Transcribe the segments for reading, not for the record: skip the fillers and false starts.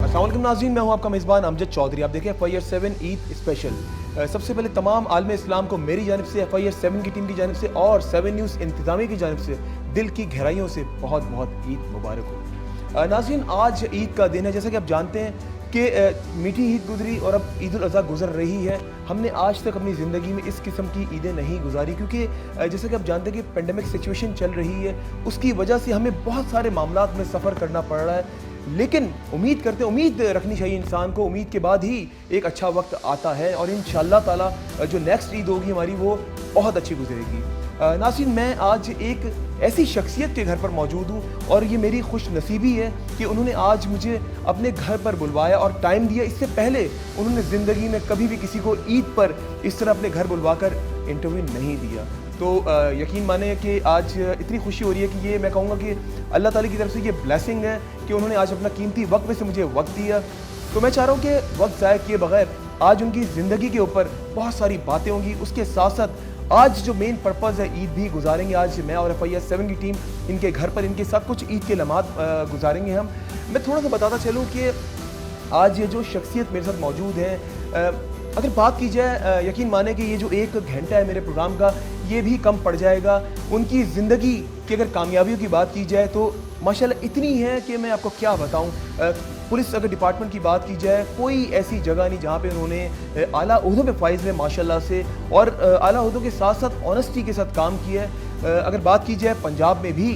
अस्सलाम वालेकुम नाज़रीन, मैं हूं आपका मेज़बान अमजद चौधरी। आप देखें FIR7 ईद स्पेशल। सबसे पहले तमाम आलम इस्लाम को मेरी जानिब से, FIR7 की टीम की जानिब से और 7 न्यूज़ इंतज़ामिया की जानिब से दिल की गहराइयों से बहुत बहुत ईद मुबारक हो। नाज़रीन, आज ईद का दिन है। जैसा कि आप जानते हैं कि मीठी ईद गुजरी और अब ईद उल अज़हा गुजर रही है। हमने आज तक अपनी ज़िंदगी में इस किस्म की ईदें नहीं गुजारी, क्योंकि जैसा कि आप जानते हैं कि पेंडेमिक सिचुएशन चल रही है। उसकी वजह से हमें बहुत सारे मामलात में सफ़र करना पड़ रहा है। लेकिन उम्मीद रखनी चाहिए इंसान को। उम्मीद के बाद ही एक अच्छा वक्त आता है और इंशाअल्लाह ताला जो नेक्स्ट ईद होगी हमारी, वो बहुत अच्छी गुजरेगी। नाज़रीन, मैं आज एक ऐसी शख्सियत के घर पर मौजूद हूँ और ये मेरी खुश नसीबी है कि उन्होंने आज मुझे अपने घर पर बुलवाया और टाइम दिया। इससे पहले उन्होंने ज़िंदगी में कभी भी किसी को ईद पर इस तरह अपने घर बुलवाकर इंटरव्यू नहीं दिया। तो यकीन माने कि आज इतनी खुशी हो रही है कि ये मैं कहूँगा कि अल्लाह ताला की तरफ से ये ब्लेसिंग है कि उन्होंने आज अपना कीमती वक्त में से मुझे वक्त दिया। तो मैं चाह रहा हूँ कि वक्त ज़ाया किए बगैर आज उनकी ज़िंदगी के ऊपर बहुत सारी बातें होंगी। उसके साथ साथ आज जो मेन पर्पज़ है, ईद भी गुजारेंगे। आज मैं और FIR7 की टीम इनके घर पर इनके साथ कुछ ईद के लम्हात गुजारेंगे हम। मैं थोड़ा सा बताता चलूँ कि आज ये जो शख्सियत मेरे साथ मौजूद है, अगर बात की जाए, यकीन माने कि ये जो 1 घंटा है मेरे प्रोग्राम का, ये भी कम पड़ जाएगा। उनकी ज़िंदगी की अगर कामयाबियों की बात की जाए तो माशाल्लाह इतनी है कि मैं आपको क्या बताऊं। पुलिस अगर डिपार्टमेंट की बात की जाए, कोई ऐसी जगह नहीं जहां पे उन्होंने आला ओहदों पे फाइज है माशाल्लाह से, और आला ओहदों के साथ साथ ऑनेस्टी के साथ काम किया है। अगर बात की जाए, पंजाब में भी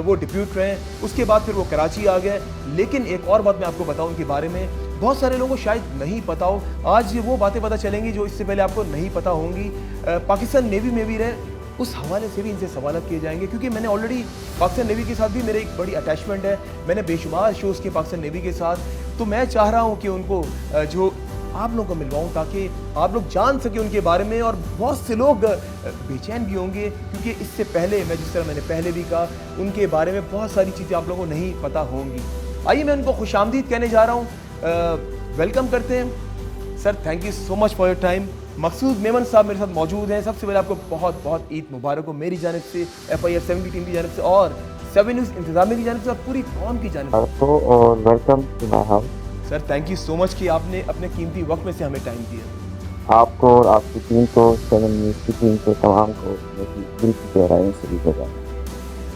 वो डिप्यूट रहे, उसके बाद फिर वो कराची आ गए। लेकिन एक और बात मैं आपको बताऊँ उनके बारे में, बहुत सारे लोगों को शायद नहीं पता हो। आज वो बातें पता चलेंगी जो इससे पहले आपको नहीं पता होंगी। पाकिस्तान नेवी में भी रहे, उस हवाले से भी इनसे सवाल किए जाएंगे, क्योंकि मैंने ऑलरेडी पाकिस्तान नेवी के साथ भी मेरे एक बड़ी अटैचमेंट है। मैंने बेशुमार शोज़ किए पाकिस्तान नेवी के साथ। तो मैं चाह रहा हूँ कि उनको जो आप लोगों को मिलवाऊँ, ताकि आप लोग जान सकें उनके बारे में। और बहुत से लोग बेचैन भी होंगे, क्योंकि इससे पहले मैं जिस तरह मैंने पहले भी कहा, उनके बारे में बहुत सारी चीज़ें आप लोगों को नहीं पता होंगी। आइए मैं उनको खुशामदीद कहने जा रहा हूँ। वेलकम करते हैं sir. Thank you so much for your time. Maqsood Memon sahab मेरे साथ मौजूद हैं। सबसे पहले आपको बहुत बहुत ईद मुबारक हो मेरी जानिब से, FIR7 की टीम की जानिब से और 7 न्यूज़ इंतज़ामिया की जानिब से और पूरी कौम की जानिब से। और welcome to my house. Sir, thank you so much कि आपने अपने कीमती वक्त में से हमें टाइम दिया। आपको और आपकी टीम को, 7 न्यूज़ की टीम को, तमाम को मेरी दिल की गहराइयों से भी बधाई।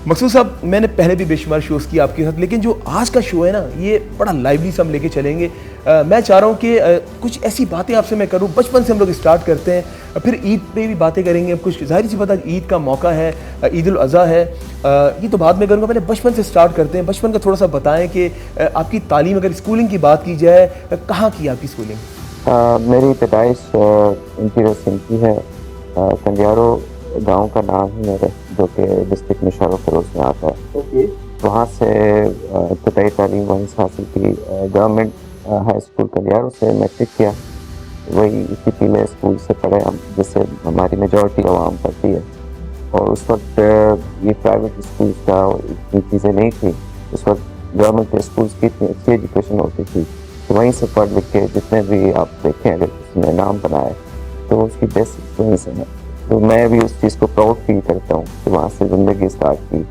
मकसूद साहब, मैंने पहले भी बेशुमार शोज़ किए आपके साथ, लेकिन जो आज का शो है ना, ये बड़ा लाइवली से हम लेके चलेंगे। मैं चाह रहा हूँ कि कुछ ऐसी बातें आपसे मैं करूँ। बचपन से हम लोग स्टार्ट करते हैं, फिर ईद पे भी बातें करेंगे। अब कुछ ज़ाहिर सी बात, ईद का मौका है, ईद उल अज़हा है, ये तो बाद में करूँगा। पहले बचपन से स्टार्ट करते हैं। बचपन का थोड़ा सा बताएँ कि आपकी तालीम, अगर स्कूलिंग की बात की जाए, कहाँ की आपकी स्कूलिंग? मेरी पैदाइश इंटीरियर सिंध की है। कंडियारो गांव का नाम है मेरे, जो कि डिस्ट्रिक्ट मुशर्रफ फिरोज में आता है। वहाँ से इब्तदाई तालीम वहीं से हासिल की। गवर्नमेंट हाई स्कूल कंडियारो से मैट्रिक किया। वही इसी पीले स्कूल से पढ़े हम, जिससे हमारी मेजॉरिटी आवाम पढ़ती है। और उस वक्त ये प्राइवेट स्कूल का इतनी चीज़ें नहीं थी। उस वक्त गवर्नमेंट के स्कूल की इतनी अच्छी एजुकेशन होती थी, तो वहीं से पढ़ लिख के जितने भी आप देखें, अगर किसी ने नाम बनाया तो उसकी बेसिक वहीं से है। तो मैं भी उस चीज़ को प्राउड फील करता हूँ कि वहाँ से ज़िंदगी स्टार्ट की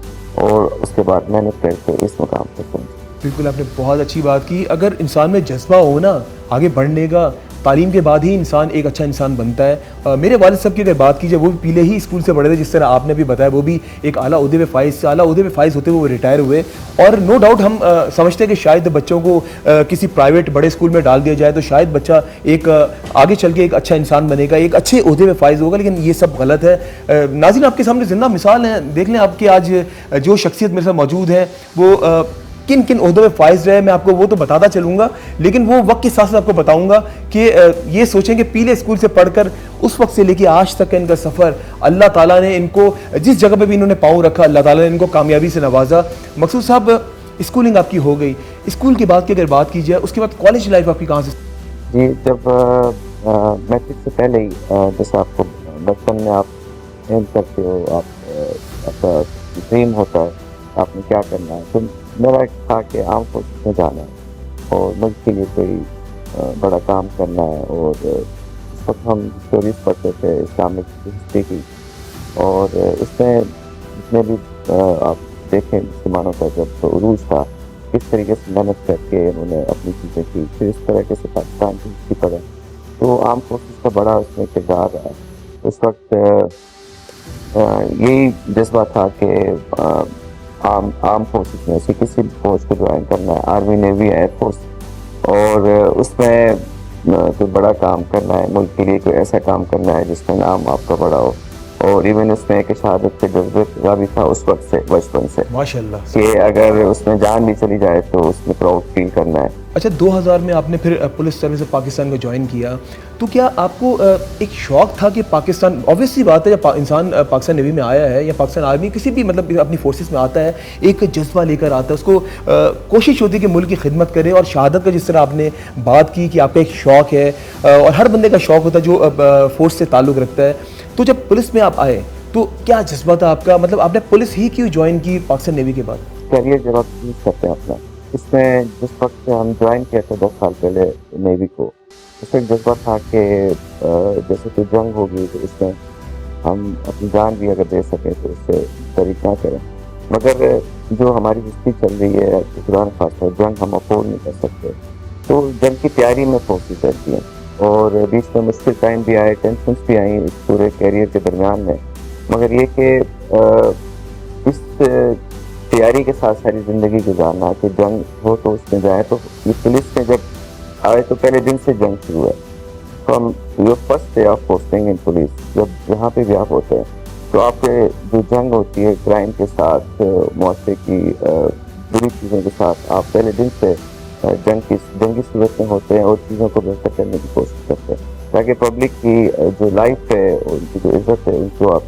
और उसके बाद मैंने करके इस मुकाम पर पहुँची। बिल्कुल, आपने बहुत अच्छी बात की। अगर इंसान में जज्बा हो ना आगे बढ़ने का, तालीम के बाद ही इंसान एक अच्छा इंसान बनता है। मेरे वालिद साहब की अगर बात की जाए, वो भी पीले ही स्कूल से पढ़े थे, जिस तरह आपने भी बताया। वो भी एक आला ओहदे पे फाइज होते हुए वो रिटायर हुए। और नो डाउट हम समझते हैं कि शायद बच्चों को किसी प्राइवेट बड़े स्कूल में डाल दिया जाए तो शायद बच्चा एक आगे चल के एक अच्छा इंसान बनेगा, एक अच्छे ओहदे पे फाइज होगा। लेकिन ये सब गलत है। नाज़रीन, आपके सामने जिंदा मिसाल है। देख लें आपके आज जो शख्सियत मेरे साथ मौजूद है, वो किन किन ओहदों में फाइज रहे, मैं आपको वो तो बताता चलूँगा। लेकिन वो वक्त के साथ साथ आपको बताऊँगा कि ये सोचें कि पीले स्कूल से पढ़कर उस वक्त से लेके आज तक का इनका सफ़र, अल्लाह ताला ने इनको जिस जगह पे भी इन्होंने पाँव रखा, अल्लाह ताला ने इनको कामयाबी से नवाजा। मकसूद साहब, स्कूलिंग आपकी हो गई। स्कूल की बात की अगर बात की जाए, उसके बाद कॉलेज लाइफ आपकी कहाँ से? जी, जब मैट्रिक से पहले ही जैसे आपको बचपन में आप एम करते हो, आपका ड्रीम होता है आपने क्या करना है, तो मेरा था कि आर्म फोर्सेस में जाना है और मुल्क के लिए कोई बड़ा काम करना है। और इस वक्त हम स्टोरीज पढ़ते थे इस्लामिक हिस्ट्री की, और इसमें जितने भी आप देखें मुसलमानों का जब उरूज था, किस तरीके से मेहनत करके उन्होंने अपनी चीज़ें की, फिर इस तरीके से पाकिस्तान की तरह तो आर्म फोर्सेस का बड़ा उसमें किरदार रहा है। उस वक्त यही जज्बा था कि आर्म फोर्सेस में से किसी फौज को ज्वाइन करना है, आर्मी, नेवी, एयरफोर्स, और उसमें कोई बड़ा काम करना है, मुल्क के लिए कोई ऐसा काम करना है जिसमें नाम आपका बड़ा हो। और इवन उसमें एक शहादत के जज्बे का भी था उस वक्त से, बचपन से, माशाल्लाह। कि अगर उसमें जान भी चली जाए तो उसमें प्राउड फील करना है। अच्छा, 2000 में आपने फिर पुलिस सर्विस ऑफ पाकिस्तान को ज्वाइन किया, तो क्या आपको एक शौक़ था कि पाकिस्तान, ऑब्वियसली बात है, जब इंसान पाकिस्तान नेवी में आया है या पाकिस्तान आर्मी किसी भी मतलब अपनी फोर्सेस में आता है, एक जज्बा लेकर आता है, उसको कोशिश होती है कि मुल्क की खिदमत करे। और शहादत का जिस तरह आपने बात की कि आपका एक शौक़ है, और हर बंदे का शौक़ होता है जो फोर्स से ताल्लुक़ रखता है, तो जब पुलिस में आप आए तो क्या जज्बा था आपका, मतलब आपने पुलिस ही क्यों ज्वाइन की पाकिस्तान नेवी के बाद? करियर जब आप चूज करते हैं अपना, इसमें जिस वक्त हम ज्वाइन किया था 10 साल पहले नेवी को, उसमें एक जज्बा था कि जैसे कोई जंग होगी तो इसमें हम अपनी जान भी अगर दे सकें तो उससे तरीक ना करें। मगर जो हमारी हिस्ट्री चल रही है, खुदा न खास्ता जंग हम अफोर्ड नहीं कर सकते, तो जंग की तैयारी में फोर्सेस रहती हैं। और बीच में मुश्किल टाइम भी आए, टेंशन भी आई इस पूरे कैरियर के दरमियान में। मगर ये कि इस तैयारी के साथ सारी ज़िंदगी गुजारना, कि जंग हो तो उसमें जाए। तो ये पुलिस में जब आए तो पहले दिन से जंग शुरू है, from your first day of posting in police. जब जहाँ पे भी आप होते हैं तो आपके जो जंग होती है क्राइम के साथ, मुआशरे की बुरी चीज़ों के साथ, आप पहले दिन से जंगी सूरत में होते हैं और चीज़ों को बेहतर करने की कोशिश करते हैं, ताकि पब्लिक की जो लाइफ है, उनकी जो इज्जत है, उनको आप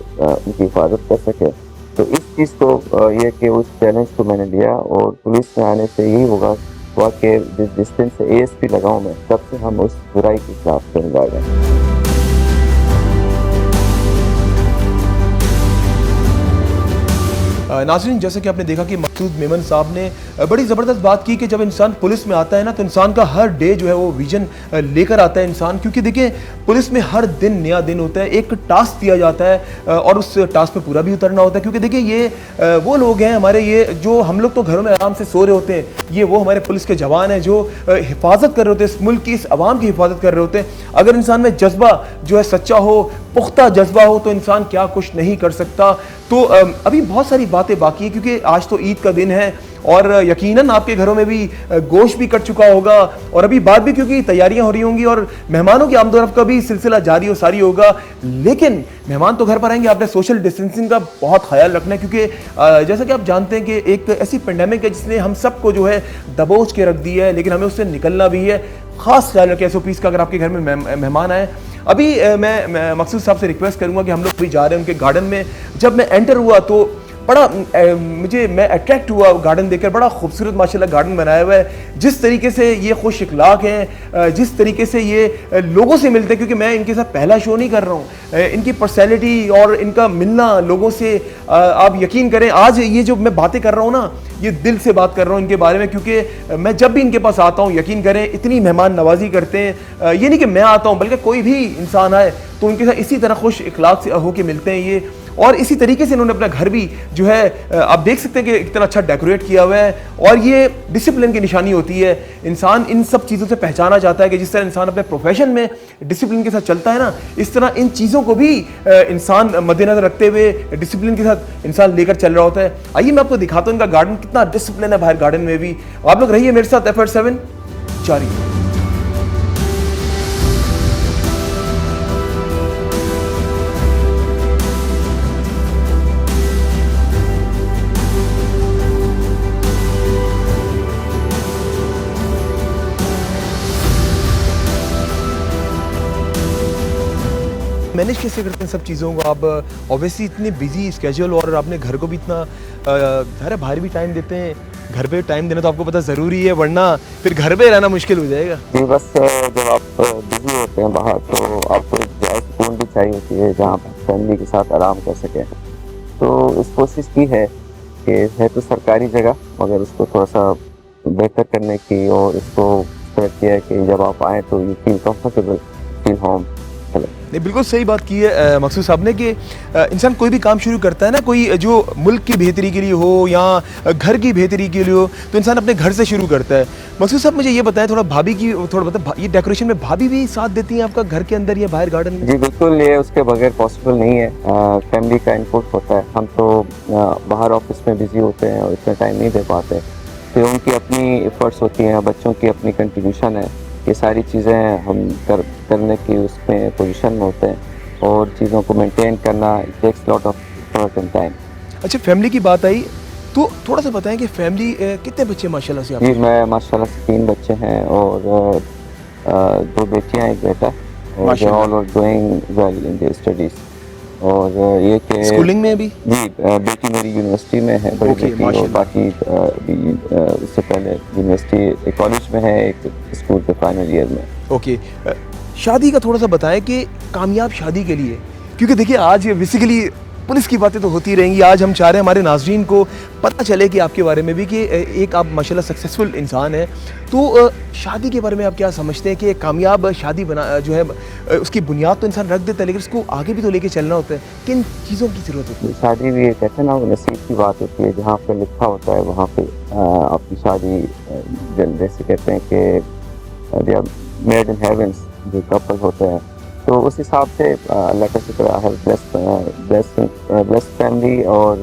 उनकी हिफाजत कर सकें। तो इस चीज़ को ये कि उस चैलेंज को मैंने लिया, और पुलिस में आने से यही हुआ कि जिस दिन से ASP लगा हूँ मैं, तब से हम उस बुराई के खिलाफ लड़ रहे हैं। नाज़रीन, जैसे कि आपने देखा कि मकसूद मेमन साहब ने बड़ी ज़बरदस्त बात की कि जब इंसान पुलिस में आता है ना, तो इंसान का हर डे जो है वो विजन लेकर आता है इंसान। क्योंकि देखिए, पुलिस में हर दिन नया दिन होता है, एक टास्क दिया जाता है और उस टास्क पे पूरा भी उतरना होता है। क्योंकि देखिए, ये वो लोग हैं हमारे, ये जो हम लोग तो घरों में आराम से सो रहे होते हैं, ये वो हमारे पुलिस के जवान हैं जो हिफाजत कर रहे होते हैं, इस मुल्क की, इस आवाम की हिफाजत कर रहे होते हैं। अगर इंसान में जज्बा जो है सच्चा हो, पुख्ता जज्बा हो, तो इंसान क्या कुछ नहीं कर सकता। तो अभी बहुत सारी बातें बाकी है, क्योंकि आज तो ईद का दिन है और यकीनन आपके घरों में भी गोश्त भी कट चुका होगा, और अभी बाद भी क्योंकि तैयारियां हो रही होंगी और मेहमानों की आमदोरफ्त का भी सिलसिला जारी और सारी होगा। लेकिन मेहमान तो घर पर आएंगे, आपने सोशल डिस्टेंसिंग का बहुत ख्याल रखना है, क्योंकि जैसा कि आप जानते हैं कि एक ऐसी पेंडेमिक है जिसने हम सबको जो है दबोच के रख दी है, लेकिन हमें उससे निकलना भी है। खास ख्याल रखें SOPs का अगर आपके घर में मेहमान आए। अभी मैं मकसूद साहब से रिक्वेस्ट करूंगा कि हम लोग भी जा रहे हैं उनके गार्डन में। जब मैं एंटर हुआ तो बड़ा मैं अट्रैक्ट हुआ गार्डन देखकर। बड़ा खूबसूरत माशाल्लाह गार्डन बनाया हुआ है। जिस तरीके से ये खुश इखलाक हैं, जिस तरीके से ये लोगों से मिलते हैं, क्योंकि मैं इनके साथ पहला शो नहीं कर रहा हूँ, इनकी पर्सनैलिटी और इनका मिलना लोगों से, आप यकीन करें, आज ये जो मैं बातें कर रहा हूँ ना, ये दिल से बात कर रहा हूँ इनके बारे में। क्योंकि मैं जब भी इनके पास आता हूँ, यकीन करें, इतनी मेहमान नवाजी करते हैं। ये नहीं कि मैं आता हूँ, बल्कि कोई भी इंसान आए तो उनके साथ इसी तरह खुश इखलाक से होके मिलते हैं ये। और इसी तरीके से इन्होंने अपना घर भी जो है आप देख सकते हैं कि इतना अच्छा डेकोरेट किया हुआ है। और ये डिसिप्लिन की निशानी होती है। इंसान इन सब चीज़ों से पहचाना जाता है कि जिस तरह इंसान अपने प्रोफेशन में डिसिप्लिन के साथ चलता है ना, इस तरह इन चीज़ों को भी इंसान मद्देनजर रखते हुए डिसिप्लिन के साथ इंसान लेकर चल रहा होता है। आइए मैं आपको दिखाता हूँ इनका गार्डन कितना डिसिप्लिन है। बाहर गार्डन में भी आप लोग रहिए मेरे साथ। FR7 जारी। मैनेज कैसे करते हैं सब चीज़ों को आप? ऑब्वियसली इतनी बिजी स्केड्यूल, और आपने घर को भी इतना सारे बाहर भी टाइम देते हैं। घर पे टाइम देना तो आपको पता ज़रूरी है, वरना फिर घर पे रहना मुश्किल हो जाएगा। जी, बस जब आप बिजी होते हैं बाहर तो आपको एक जगह सुकून भी चाहिए होती है जहाँ पर फैमिली के साथ आराम कर सकें। तो इस कोशिश की है कि है तो सरकारी जगह, मगर उसको थोड़ा सा बेहतर करने की, और इसको किया है कि जब आप आएँ तो you feel comfortable, feel home. नहीं, बिल्कुल सही बात की है मकसूद साहब ने कि इंसान कोई भी काम शुरू करता है ना, कोई जो मुल्क की बेहतरी के लिए हो या घर की बेहतरी के लिए हो, तो इंसान अपने घर से शुरू करता है। मकसूद साहब मुझे ये बताएं थोड़ा, भाभी की थोड़ा बताएं, ये डेकोरेशन में भाभी भी साथ देती हैं आपका घर के अंदर या बाहर गार्डन में? जी बिल्कुल, ये उसके बगैर पॉसिबल नहीं है। फैमिली का इनपुट होता है। हम तो बाहर ऑफिस में बिजी होते हैं और इतना टाइम नहीं दे पाते, तो उनकी अपनी एफर्ट्स होती हैं, बच्चों की अपनी कंट्रीब्यूशन है। ये सारी चीज़ें हम करने की उसमें पोजीशन में होते हैं, और चीज़ों को मेंटेन करना takes lot of effort and time. अच्छा, फैमिली की बात आई तो थोड़ा सा बताएं कि फैमिली कितने बच्चे माशाल्लाह से जी, आपके? मैं माशाल्लाह से 3 बच्चे हैं और 2 बेटियां, 1 बेटा, और माशाल्लाह। All are doing well in their studies. और ये कि स्कूलिंग में भी? जी, बेटी मेरी यूनिवर्सिटी में है, बड़ी ओके, बेटी, और माशाल्लाह। बाकी भी उससे पहले यूनिवर्सिटी एक कॉलेज में है, एक स्कूल के फाइनल ईयर में। ओके, शादी का थोड़ा सा बताएं कि कामयाब शादी के लिए, क्योंकि देखिए आज बेसिकली पुलिस की बातें तो होती रहेंगी, आज हम चाह रहे हैं हमारे नाजरीन को पता चले कि आपके बारे में भी कि एक आप माशाल्लाह सक्सेसफुल इंसान हैं, तो शादी के बारे में आप क्या समझते हैं कि एक कामयाब शादी बना जो है उसकी बुनियाद तो इंसान रख देता है, लेकिन उसको आगे भी तो लेके चलना होता है, किन चीज़ों की ज़रूरत होती है? शादी भी एक कहते हैं ना, वो नसीब की बात होती है। जहाँ पे लिखा होता है वहाँ पे आपकी शादी, जैसे कहते हैं कि they are made in heavens, जो कपल होते हैं, तो उस हिसाब से अल्लाह का शुक्र, आई हैव ब्लेस्ड फैमिली और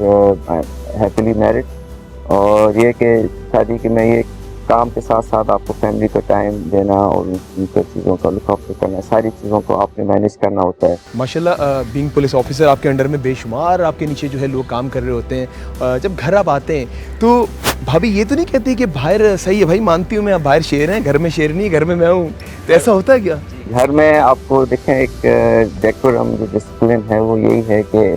हैप्पीली मैरिड। और ये कि शादी के में ये काम के साथ साथ आपको फैमिली को टाइम देना और उन चीज़ों का लुक आफ्टर करना, सारी चीज़ों को आपने मैनेज करना होता है। माशाल्लाह, बीइंग पुलिस ऑफिसर आपके अंडर में बेशुमार आपके नीचे जो है लोग काम कर रहे होते हैं। जब घर आप आते हैं तो भाभी ये तो नहीं कहती कि बाहर सही है भाई, मानती हूँ मैं, आप बाहर शेर हैं, घर में शेर नहीं, घर में मैं हूँ, तो ऐसा होता है क्या? घर में आपको देखें, एक डेकोरम जो डिसिप्लिन है वो यही है कि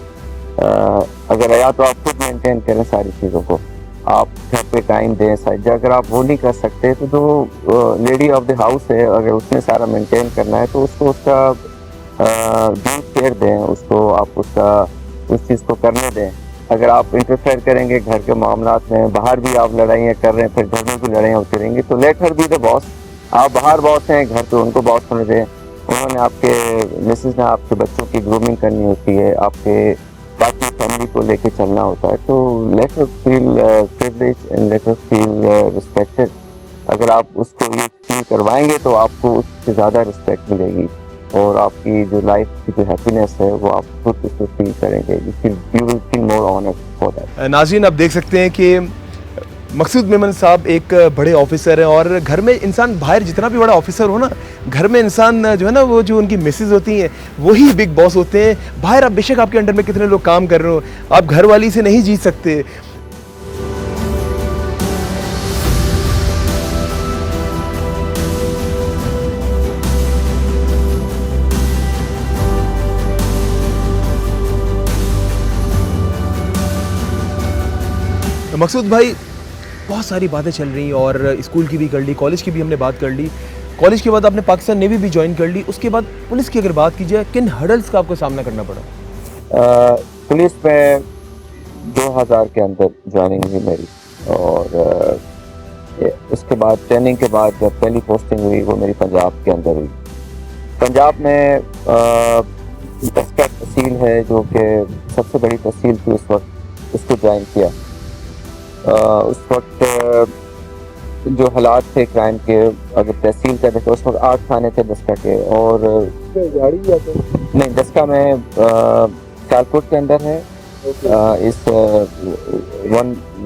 अगर या तो आप खुद मेंटेन करें सारी चीज़ों को, आप घर पे टाइम दें साइड। अगर आप वो नहीं कर सकते तो जो लेडी ऑफ द हाउस है, अगर उसने सारा मेंटेन करना है तो उसको उसका ड्यू केयर दें, उसको आप उसका उस चीज़ को करने दें। अगर आप इंटरफेयर करेंगे घर के मामलात में, बाहर भी आप लड़ाइयाँ कर रहे हैं, फिर घर में भी लड़ाइयाँ होती रहेंगी, तो let her be the boss. आप बाहर बॉस हैं, घर पे उनको बॉस होने दें। उन्होंने आपके मिसेज ने आपके बच्चों की ग्रूमिंग करनी होती है, आपके बाकी फैमिली को लेके चलना होता है, तो let us feel privilege and let us feel respected. अगर आप उसको ये फील करवाएंगे तो आपको उससे ज़्यादा रिस्पेक्ट मिलेगी, और आपकी जो लाइफ की जो हैप्पीनेस है वो आप खुद उसको फील करेंगे। You will feel more honoured for that. नाज़रीन, आप देख सकते हैं कि मकसूद मेमन साहब एक बड़े ऑफिसर हैं, और घर में इंसान बाहर जितना भी बड़ा ऑफिसर हो ना, घर में इंसान जो है ना, वो जो उनकी मिसेज होती हैं वही बिग बॉस होते हैं। बाहर आप बेशक आपके अंडर में कितने लोग काम कर रहे हो, आप घर वाली से नहीं जीत सकते। मकसूद भाई, बहुत सारी बातें चल रही और स्कूल की भी कर ली, कॉलेज की भी हमने बात कर ली। कॉलेज के बाद आपने पाकिस्तान नेवी भी ज्वाइन कर ली, उसके बाद पुलिस की अगर बात की जाए, किन हर्डल्स का आपको सामना करना पड़ा? पुलिस में 2000 के अंदर ज्वाइनिंग हुई मेरी, और उसके बाद ट्रेनिंग के बाद जब पहली पोस्टिंग हुई वो मेरी पंजाब के अंदर हुई। पंजाब में दस्का तहसील है जो कि सबसे बड़ी तहसील थी उस वक्त, उसको ज्वाइन किया। उस वक्त जो हालात थे क्राइम के, अगर तहसील का देखो, उस वक्त 8 थाने थे दस्का के, और नहीं, दस्का में सियालकोट के अंदर है, इस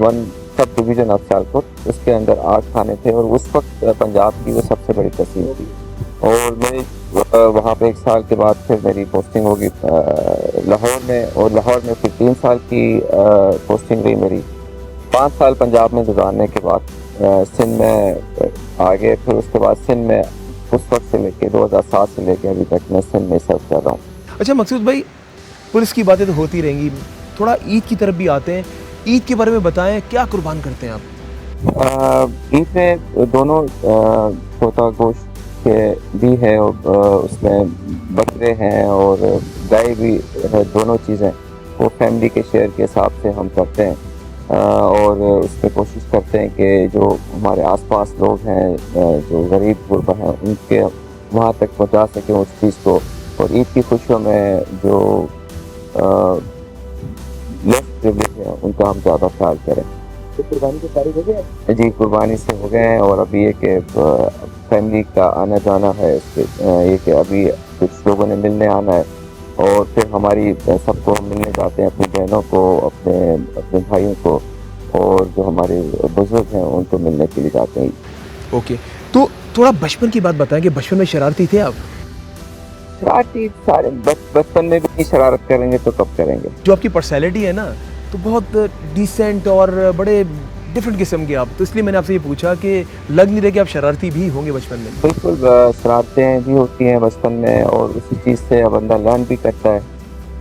one sub division of Sialkot, उसके अंदर 8 थाने थे, और उस वक्त पंजाब की वो सबसे बड़ी तहसील थी। और मेरी वहाँ पे 1 साल के बाद फिर मेरी पोस्टिंग होगी लाहौर में, और लाहौर में फिर 3 साल की पोस्टिंग रही मेरी। 5 साल पंजाब में गुजारने के बाद सिंध में आ गए। फिर उसके बाद सिंध में उस वक्त से लेके 2007 से लेके अभी तक मैं सिंध में सर्व कर रहा हूँ। अच्छा मकसूद भाई, पुलिस की बातें तो होती रहेंगी, थोड़ा ईद की तरफ भी आते हैं। ईद के बारे में बताएं, क्या कुर्बान करते हैं आप? ईद में दोनों तोता गोश्त के भी है, और उसमें बकरे हैं और गाय भी है, दोनों चीज़ें वो फैमिली के शेयर के हिसाब से हम करते हैं। और उसमें कोशिश करते हैं कि जो हमारे आसपास लोग हैं, जो गरीब गुरबा हैं, उनके वहाँ तक पहुँचा सकें उस चीज़ को, और ईद की खुशियों में जो लेस प्रिविलेज हैं उनका हम ज़्यादा ख्याल करें। तो कुर्बानी के सारे हो गए? जी, कुर्बानी से हो गए हैं और अभी ये कि फैमिली का आना जाना है, ये कि अभी कुछ लोगों ने मिलने आना है और फिर हमारी सबको हम मिलने जाते हैं, अपनी बहनों को, अपने भाइयों को, और जो हमारे बुजुर्ग हैं उनको मिलने के लिए जाते हैं। ओके, तो थोड़ा बचपन की बात बताएं कि बचपन में शरारती थे आप? शरारती सारे बचपन में भी नहीं शरारत करेंगे तो कब करेंगे। जो आपकी पर्सनैलिटी है ना, तो बहुत डिसेंट और बड़े डिफरेंट किस्म के आप, तो इसलिए मैंने आपसे ये पूछा कि लग नहीं रहा कि आप शरारती भी होंगे बचपन में। बिल्कुल, शरारतें भी होती हैं बचपन में और उसी चीज़ से बंदा लर्न भी करता है।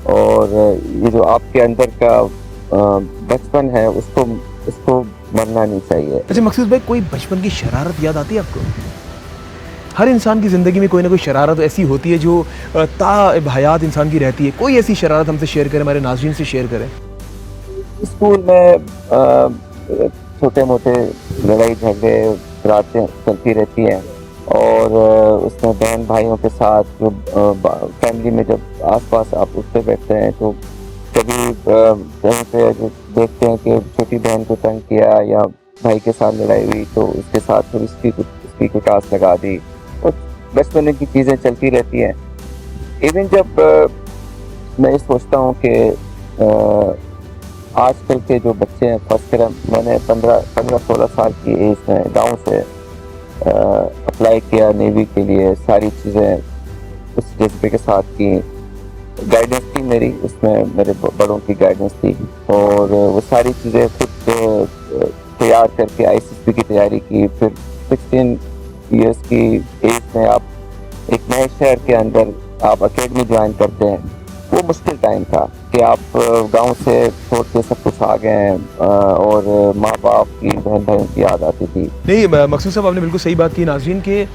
और ये जो आपके अंदर का बचपन है उसको मरना नहीं चाहिए। अच्छा मकसूद भाई, कोई बचपन की शरारत याद आती है आपको? हर इंसान की ज़िंदगी में कोई ना कोई शरारत ऐसी होती है जो ता हयात इंसान की रहती है। कोई ऐसी शरारत हमसे शेयर करें, हमारे नाज़रीन से शेयर करें। स्कूल में छोटे मोटे लड़ाई झगड़े बातें चलती रहती हैं और उसमें बहन भाइयों के साथ जो फैमिली में जब आसपास आप उठते बैठते हैं तो कभी कहीं पे जो देखते हैं कि छोटी बहन को तंग किया या भाई के साथ लड़ाई हुई तो उसके साथ फिर उसकी को टास लगा दी और बचपन की चीज़ें चलती रहती हैं। इवन जब मैं ये सोचता हूँ कि आजकल के जो बच्चे हैं, फर्स्ट ईयर मैंने 15-16 साल की एज में गांव से अप्लाई किया नेवी के लिए, सारी चीज़ें उस जज्बे के साथ की, गाइडेंस थी मेरी, उसमें मेरे बड़ों की गाइडेंस थी और वो सारी चीज़ें खुद तैयार करके ICSP की तैयारी की। फिर 16 इयर्स की एज में आप एक नए शहर के अंदर आप अकेडमी ज्वाइन करते हैं। वो मुश्किल टाइम था कि आप गांव से छोड़ के सब कुछ आ गए हैं और माँ बाप की, बहन भाइयों की याद आती थी। नहीं मकसूद साहब, आपने बिल्कुल सही बात की। नाज़रीन के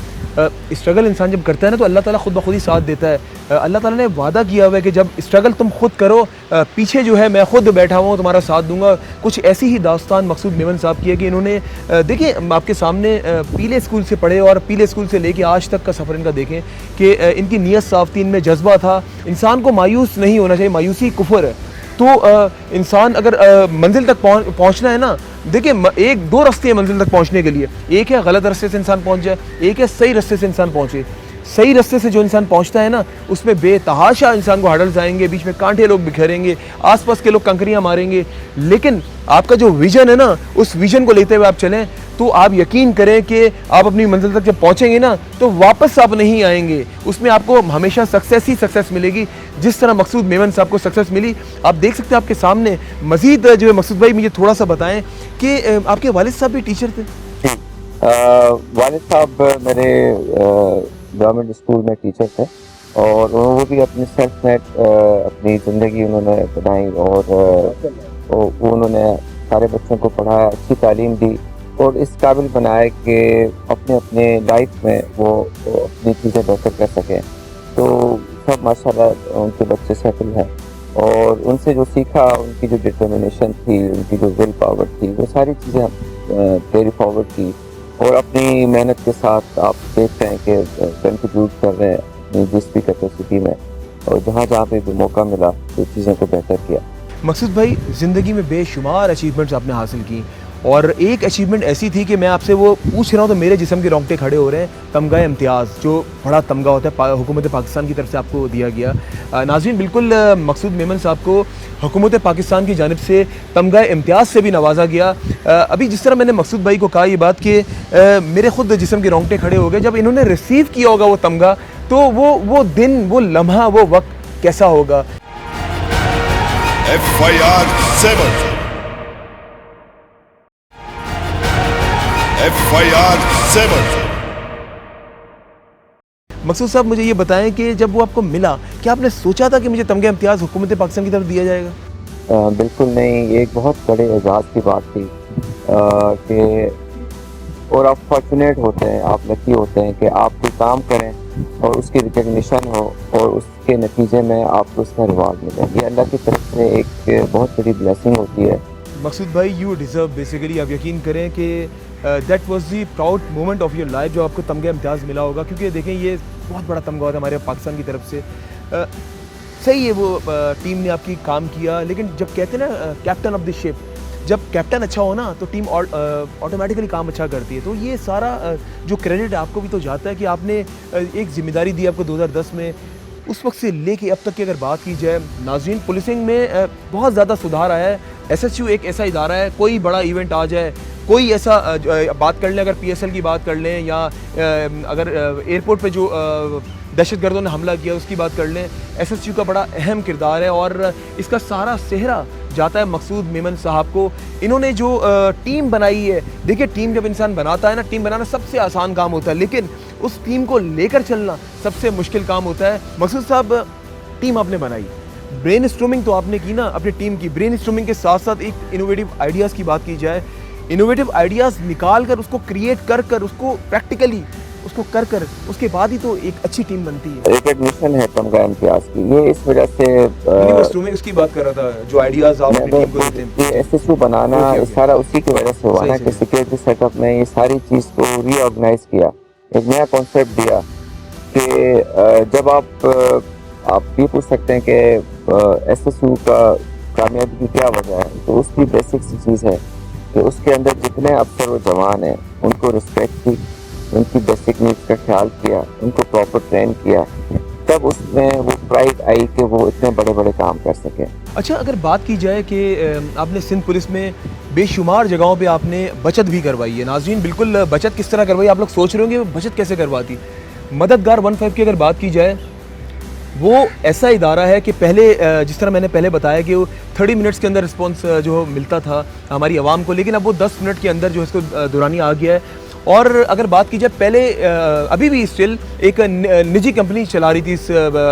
स्ट्रगल इंसान जब करता है ना तो अल्लाह ताला खुद ब खुद ही साथ देता है। अल्लाह ताला ने वादा किया हुआ है कि जब स्ट्रगल तुम खुद करो, पीछे जो है मैं खुद बैठा हुआ हूँ, तुम्हारा साथ दूंगा। कुछ ऐसी ही दास्तान मकसूद मेमन साहब की है कि इन्होंने देखिए आपके सामने पीले स्कूल से पढ़े और पीले स्कूल से लेके आज तक का सफ़र इनका देखें कि इनकी नीयत साफ़ थी, इनमें जज्बा था। इंसान को मायूस नहीं होना चाहिए, मायूसी कुफर है। तो इंसान अगर मंजिल तक पहुंचना है ना, देखिए एक दो रास्ते हैं मंजिल तक पहुंचने के लिए। एक है गलत रास्ते से इंसान पहुंच जाए, एक है सही रास्ते से इंसान पहुंचे। सही रास्ते से जो इंसान पहुंचता है ना, उसमें बेतहाशा इंसान को हडल्स आएंगे, बीच में कांटे लोग बिखरेंगे, आसपास के लोग कंकरियां मारेंगे। लेकिन आपका जो विजन है ना, उस विजन को लेते हुए आप चलें तो आप यकीन करें कि आप अपनी मंजिल तक जब पहुंचेंगे ना तो वापस आप नहीं आएंगे। उसमें आपको हमेशा सक्सेस ही सक्सेस मिलेगी, जिस तरह मकसूद मेमन साहब को सक्सेस मिली। आप देख सकते हैं आपके सामने। मजीद जो है मकसूद भाई, मुझे थोड़ा सा बताएं कि आपके वालिद साहब भी टीचर थे? वालिद साहब मेरे गवर्नमेंट स्कूल में टीचर थे और वो भी अपनी सेल्फ मेड अपनी ज़िंदगी उन्होंने बनाई और वो उन्होंने सारे बच्चों को पढ़ाया, अच्छी तालीम दी और इस काबिल बनाया कि अपने अपने लाइफ में वो अपनी चीज़ें बेहतर कर सकें। तो सब माशाल्लाह उनके बच्चे सेटल हैं और उनसे जो सीखा, उनकी जो डिटर्मिनेशन थी, उनकी जो विल पावर थी, वो सारी चीज़ें कैरी फॉरवर्ड की और अपनी मेहनत के साथ आप देखते हैं कि कंट्रीब्यूट कर रहे हैं अपनी जिस भी कैपेसिटी में और जहाँ जहाँ पे भी मौका मिला तो चीज़ों को बेहतर किया। मकसूद भाई, ज़िंदगी में बेशुमार अचीवमेंट्स आपने हासिल की और एक अचीवमेंट ऐसी थी कि मैं आपसे वो पूछ रहा हूँ तो मेरे जिस्म के रोंगटे खड़े हो रहे हैं। तमगा इम्तियाज़, जो बड़ा तमगा होता है हुकूमत पाकिस्तान की तरफ से आपको दिया गया। नाज़रीन, बिल्कुल मकसूद मेमन साहब को हुकूमत पाकिस्तान की जानिब से तमगा इम्तियाज़ से भी नवाजा गया। अभी जिस तरह मैंने मकसूद भाई को कहा ये बात कि मेरे खुद जिस्म के रोंगटे खड़े हो गए जब इन्होंने रिसीव किया होगा वो तमगा, तो वो दिन, वो लम्हा, वो वक्त कैसा होगा। FIR 7 FIR 7 मकसूद साहब, मुझे ये बताएं कि जब वो आपको मिला, क्या आपने सोचा था कि मुझे तमगा इम्तियाज़ हुकूमत पाकिस्तान की तरफ दिया जाएगा? बिल्कुल नहीं, ये एक बहुत बड़े एजाज़ की बात थी कि और आप फॉर्चुनेट होते हैं, आप लकी होते हैं कि आप कोई काम करें और उसकी रिकग्निशन हो और उसके नतीजे में आपको उसका रिवार्ड मिले। ये अल्लाह की तरफ से एक बहुत बड़ी ब्लेसिंग होती है मकसूद भाई, यू डिज़र्व बेसिकली, आप यकीन करें कि that was the proud moment of your life जो आपको तमगा इम्तियाज़ मिला होगा, क्योंकि देखें ये बहुत बड़ा तमगा था हमारे पाकिस्तान की तरफ से। सही है, वो टीम ने आपकी काम किया, लेकिन जब कहते हैं ना कैप्टन ऑफ द शिप, जब कैप्टन अच्छा हो ना तो टीम ऑटोमेटिकली काम अच्छा करती है। तो ये सारा जो क्रेडिट आपको भी तो जाता है कि आपने एक जिम्मेदारी दी आपको 2010 में, उस वक्त से लेके अब तक की अगर बात की जाए नाज़रीन, पुलिसिंग में बहुत ज़्यादा सुधार आया है। SHU एक ऐसा इदारा है, कोई बड़ा इवेंट आ जाए, कोई ऐसा बात कर लें, अगर PSL की बात कर लें, या अगर एयरपोर्ट पे जो दहशतगर्दों ने हमला किया उसकी बात कर लें, SHU का बड़ा अहम किरदार है और इसका सारा सेहरा जाता है मकसूद मेमन साहब को। इन्होंने जो टीम बनाई है, देखिए टीम जब इंसान बनाता है ना, टीम बनाना सबसे आसान काम होता है, लेकिन उस टीम को लेकर चलना सबसे मुश्किल काम होता है। मकसूद साहब, टीम आपने बनाई, ब्रेन स्ट्रोमिंग तो आपने की ना अपनी टीम की, ब्रेन स्ट्रोमिंग के साथ साथ एक इनोवेटिव आइडियाज़ की बात की जाए, इनोवेटिव आइडियाज़ निकाल कर उसको क्रिएट कर कर उसको प्रैक्टिकली उसको कर कर उसके बाद ही तो एक अच्छी टीम बनती है। रिकॉग्निशन है तमगा इम्तियाज की, ये इस वजह से मैं उसकी बात कर रहा था, जो आइडियाज़ आप अपनी टीम को देते हैं। ये SHU बनाना सारा उसी की वजह से हुआ ना, कि सिक्योरिटी सेटअप में ये सारी चीज़ को रीऑर्गेनाइज किया, एक नया कॉन्सेप्ट दिया कि जब आप ये पूछ सकते हैं कि SHU का कामयाबी की क्या वजह है, तो उसकी बेसिक सी चीज़ है कि उसके अंदर जितने अफसर व जवान हैं उनको रिस्पेक्ट की, उनकी बेसिक नीड्स का ख्याल किया, उनको प्रॉपर ट्रेन किया, तब उसमें वो प्राइड आई कि वो इतने बड़े बड़े काम कर सके। अच्छा, अगर बात की जाए कि आपने सिंध पुलिस में बेशुमार जगहों पे आपने बचत भी करवाई है, नाज़रीन बिल्कुल बचत किस तरह करवाई, आप लोग सोच रहे होंगे बचत कैसे करवाती। मददगार 15 की अगर बात की जाए, वो ऐसा इदारा है कि पहले जिस तरह मैंने पहले बताया कि वो 30 मिनट्स के अंदर रिस्पॉन्स जो मिलता था हमारी आवाम को, लेकिन अब वो 10 मिनट के अंदर जो इसको दुरानिया आ गया है। और अगर बात की जाए, पहले अभी भी स्टिल एक निजी कंपनी चला रही थी इस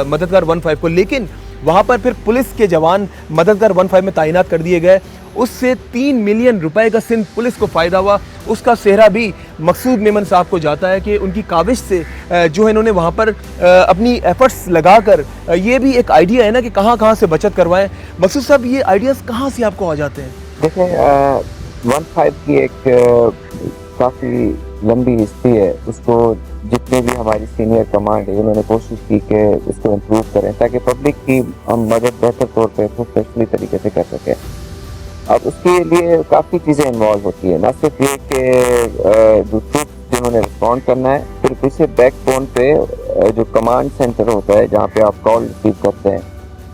मददगार 15 को, लेकिन वहाँ पर फिर पुलिस के जवान मददगार 15 में तैनात कर दिए गए। उससे 3 मिलियन रुपए का सिंध पुलिस को फ़ायदा हुआ। उसका सेहरा भी मकसूद मेमन साहब को जाता है कि उनकी काविश से जो है इन्होंने वहाँ पर अपनी एफर्ट्स लगाकर, ये भी एक आइडिया है ना कि कहाँ कहाँ से बचत करवाएं। मकसूद साहब, ये आइडियाज़ कहाँ से आपको आ जाते हैं? देखें, 15 की एक काफ़ी लंबी हिस्ट्री है, उसको जितने भी हमारी सीनियर कमांड है उन्होंने कोशिश की कि उसको इम्प्रूव करें ताकि पब्लिक की हम मदद बेहतर तौर पे प्रोफेशनली तरीके से कर सकें। अब उसके लिए काफ़ी चीज़ें इन्वॉल्व होती है, ना सिर्फ ये कि जो ट्रूप जिन्होंने रिस्पॉन्ड करना है, फिर पीछे बैकबोन पे जो कमांड सेंटर होता है जहाँ पे आप कॉल रिसीव करते हैं,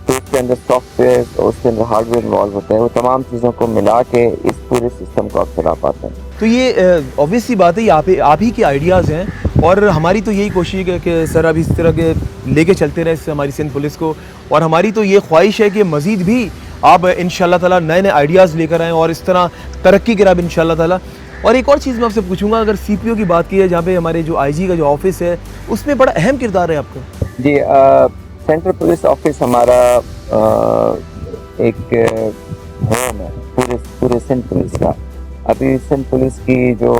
तो उसके अंदर सॉफ्टवेयर और उसके अंदर हार्डवेयर इन्वॉल्व होते हैं। वो तमाम चीज़ों को मिला के इस पूरे सिस्टम को आप चला पाते हैं। तो ये ऑब्वियस सी बात है, ये आप ही के आइडियाज़ हैं और हमारी तो यही कोशिश है कि सर अब इस तरह के लेके चलते रहे हमारी सिंध पुलिस को, और हमारी तो ये ख्वाहिश है कि मज़ीद भी आप इंशाल्लाह ताला नए नए आइडियाज़ लेकर आएँ और इस तरह तरक्की करें आप इंशाल्लाह ताला। और एक और चीज़ मैं आपसे पूछूंगा, अगर CPO की बात की है, जहाँ पे हमारे जो IG का जो ऑफिस है, उसमें बड़ा अहम किरदार है आपका। जी, सेंट्रल पुलिस ऑफिस हमारा एक होम है पूरे सिंध पुलिस का। अभी सिंध पुलिस की जो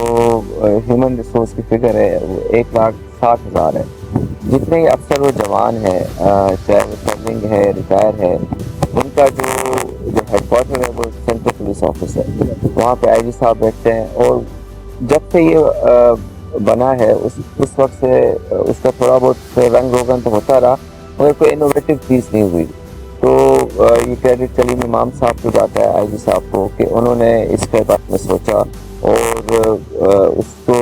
ह्यूमन रिसोर्स की फिगर है वो 1,60,000 है। जितने ही अफसर व जवान हैं, चाहे वो सर्विंग है, रिटायर है, उनका जो हेडक्वार्टर है वो सेंट्रल पुलिस ऑफिस है। वहाँ पे IG साहब बैठते हैं, और जब से ये बना है उस वक्त से उसका थोड़ा बहुत रंग रोगन तो होता रहा, मगर कोई इनोवेटिव चीज़ नहीं हुई। तो ये क्रेडिट कलीम इमाम साहब को जाता है, IG साहब को, कि उन्होंने इसके बारे में सोचा और उसको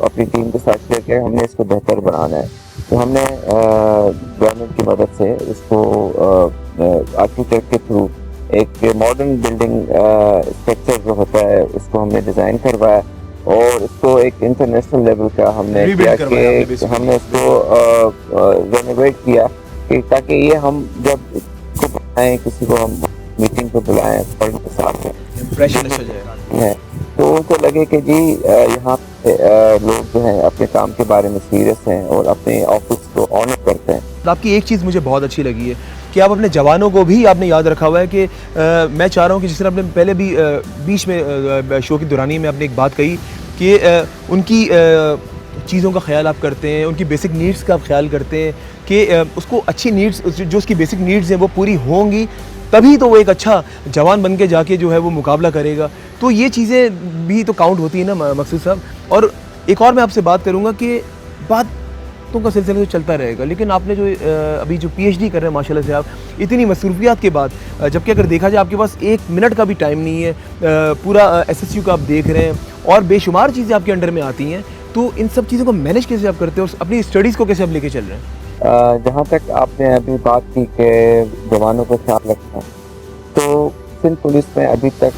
अपनी टीम के साथ शेयर किया, हमने इसको बेहतर बनाना है। तो हमने गवर्नमेंट की मदद से इसको आर्किटेक्ट के थ्रू एक मॉडर्न बिल्डिंग स्ट्रक्चर जो होता है उसको हमने डिज़ाइन करवाया, और इसको एक इंटरनेशनल लेवल का हमने किया कि हमने इसको रेनोवेट किया, कि ताकि ये हम जब को बुलाएं, किसी को हम मीटिंग को बुलाएं, फॉरेन के साथ इम्प्रेशन अच्छा जाएगा, तो उनको लगे कि जी यहाँ पे लोग जो हैं अपने काम के बारे में सीरियस हैं और अपने ऑफिस को ऑनर करते हैं। आपकी एक चीज़ मुझे बहुत अच्छी लगी है कि आप अपने जवानों को भी आपने याद रखा हुआ है कि मैं चाह रहा हूँ कि जिस तरह आपने पहले भी बीच में शो की दौरानी में आपने एक बात कही कि उनकी चीज़ों का ख्याल आप करते हैं, उनकी बेसिक नीड्स का आप ख्याल करते हैं कि उसको अच्छी नीड्स जो उसकी बेसिक नीड्स हैं वो पूरी होंगी तभी तो वो एक अच्छा जवान बन के जाके जो है वो मुकाबला करेगा। तो ये चीज़ें भी तो काउंट होती है ना मकसूद साहब। और एक और मैं आपसे बात करूँगा कि बातों का सिलसिला तो चलता रहेगा, लेकिन आपने जो अभी जो पीएचडी कर रहे हैं माशाल्लाह से आप, इतनी मसरूफियात के बाद, जबकि अगर देखा जाए आपके पास 1 मिनट का भी टाइम नहीं है, पूरा एसएसयू का आप देख रहे हैं और बेशुमार चीज़ें आपके अंडर में आती हैं, तो इन सब चीज़ों को मैनेज कैसे आप करते हो और अपनी स्टडीज़ को कैसे आप लेके चल रहे हैं? जहाँ तक आपने अभी बात की कि जवानों को ख्याल रखना, तो सिंध पुलिस में अभी तक